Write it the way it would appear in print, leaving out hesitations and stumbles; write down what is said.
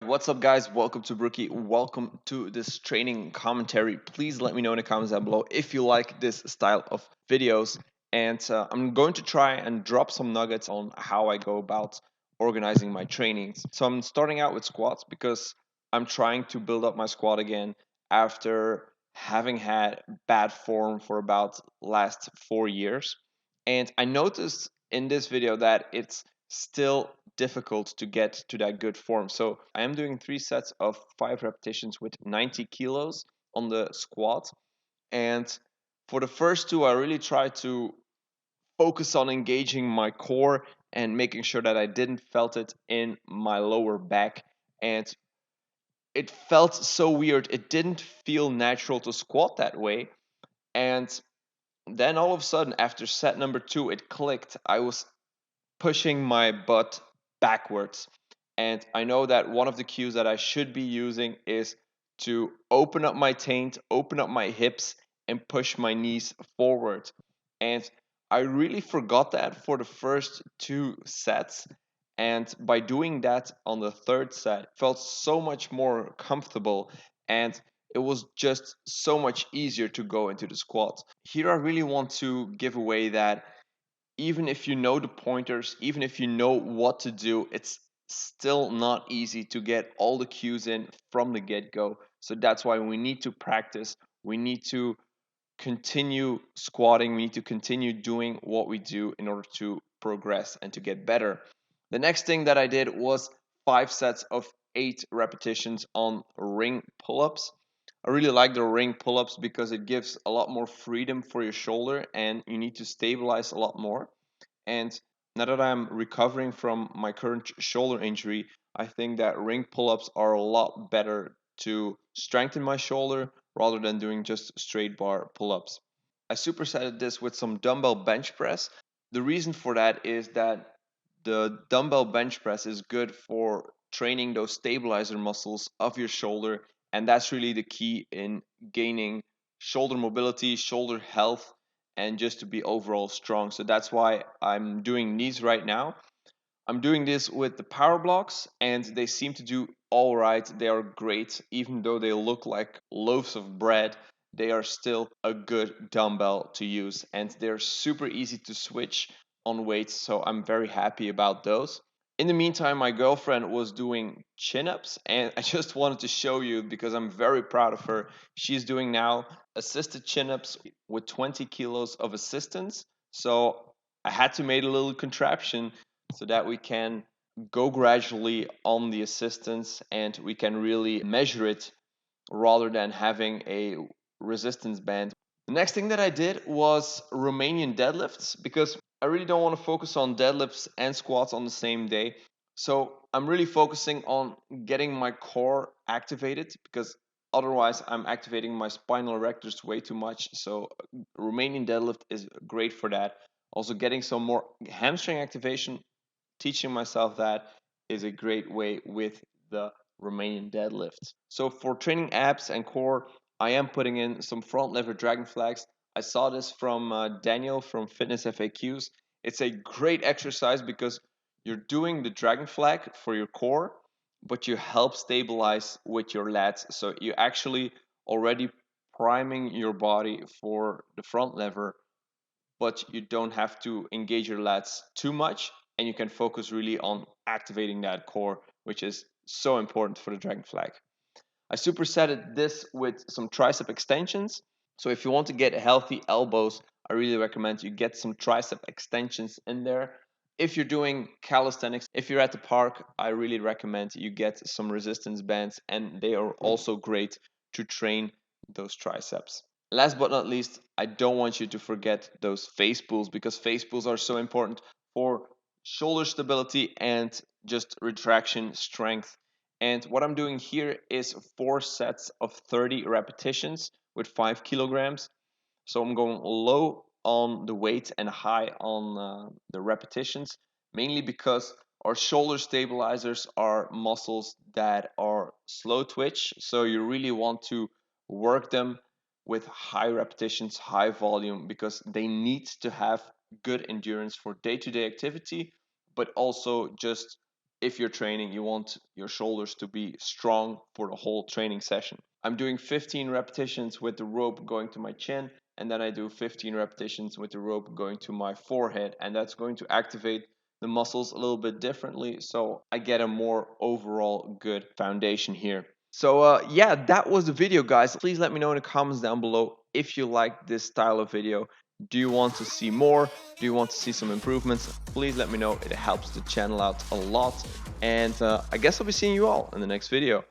What's up, guys? Welcome to Barrookie. Welcome to this training commentary. Please let me know in the comments down below if you like this style of videos. And I'm going to try and drop some nuggets on how I go about organizing my trainings. So I'm starting out with squats because I'm trying to build up my squat again after having had bad form for about last 4 years. And I noticed in this video that it's still difficult to get to that good form. So I am doing 3 sets of 5 repetitions with 90 kilos on the squat. And for the first two, I really tried to focus on engaging my core and making sure that I didn't felt it in my lower back. And it felt so weird. It didn't feel natural to squat that way. And then all of a sudden, after set number two, it clicked. I was pushing my butt backwards. And I know that one of the cues that I should be using is to open up my taint, open up my hips, and push my knees forward. And I really forgot that for the first 2 sets. And by doing that on the third set, felt so much more comfortable. And it was just so much easier to go into the squat. Here, I really want to give away that even if you know the pointers, even if you know what to do, it's still not easy to get all the cues in from the get go. So that's why we need to practice. We need to continue squatting. We need to continue doing what we do in order to progress and to get better. The next thing that I did was 5 sets of 8 repetitions on ring pull ups. I really like the ring pull ups because it gives a lot more freedom for your shoulder and you need to stabilize a lot more. And now that I'm recovering from my current shoulder injury, I think that ring pull ups are a lot better to strengthen my shoulder rather than doing just straight bar pull ups. I supersetted this with some dumbbell bench press. The reason for that is that the dumbbell bench press is good for training those stabilizer muscles of your shoulder, and that's really the key in gaining shoulder mobility, shoulder health, and just to be overall strong. So that's why I'm doing knees right now. I'm doing this with the power blocks, and they seem to do all right. They are great, even though they look like loaves of bread. They are still a good dumbbell to use, and they're super easy to switch on weights. So I'm very happy about those. In the meantime, my girlfriend was doing chin ups, and I just wanted to show you because I'm very proud of her. She's doing now assisted chin ups with 20 kilos of assistance. So I had to make a little contraption so that we can go gradually on the assistance and we can really measure it rather than having a resistance band. The next thing that I did was Romanian deadlifts because I really don't want to focus on deadlifts and squats on the same day. So I'm really focusing on getting my core activated because otherwise I'm activating my spinal erectors way too much. So Romanian deadlift is great for that. Also getting some more hamstring activation, teaching myself that is a great way with the Romanian deadlift. So for training abs and core, I am putting in some front lever dragon flags. I saw this from Daniel from Fitness FAQs. It's a great exercise because you're doing the dragon flag for your core, but you help stabilize with your lats. So you actually already priming your body for the front lever, but you don't have to engage your lats too much and you can focus really on activating that core, which is so important for the dragon flag. I supersetted this with some tricep extensions. So if you want to get healthy elbows, I really recommend you get some tricep extensions in there. If you're doing calisthenics, if you're at the park, I really recommend you get some resistance bands, and they are also great to train those triceps. Last but not least, I don't want you to forget those face pulls because face pulls are so important for shoulder stability and just retraction strength. And what I'm doing here is 4 sets of 30 repetitions with 5 kilograms. So I'm going low on the weight and high on the repetitions, mainly because our shoulder stabilizers are muscles that are slow twitch. So you really want to work them with high repetitions, high volume, because they need to have good endurance for day to day activity, but also just if you're training, you want your shoulders to be strong for the whole training session. I'm doing 15 repetitions with the rope going to my chin, and then I do 15 repetitions with the rope going to my forehead, and that's going to activate the muscles a little bit differently, so I get a more overall good foundation here. So yeah, that was the video, guys. Please let me know in the comments down below if you like this style of video. Do you want to see more? Do you want to see some improvements? Please let me know. It helps the channel out a lot. And I guess I'll be seeing you all in the next video.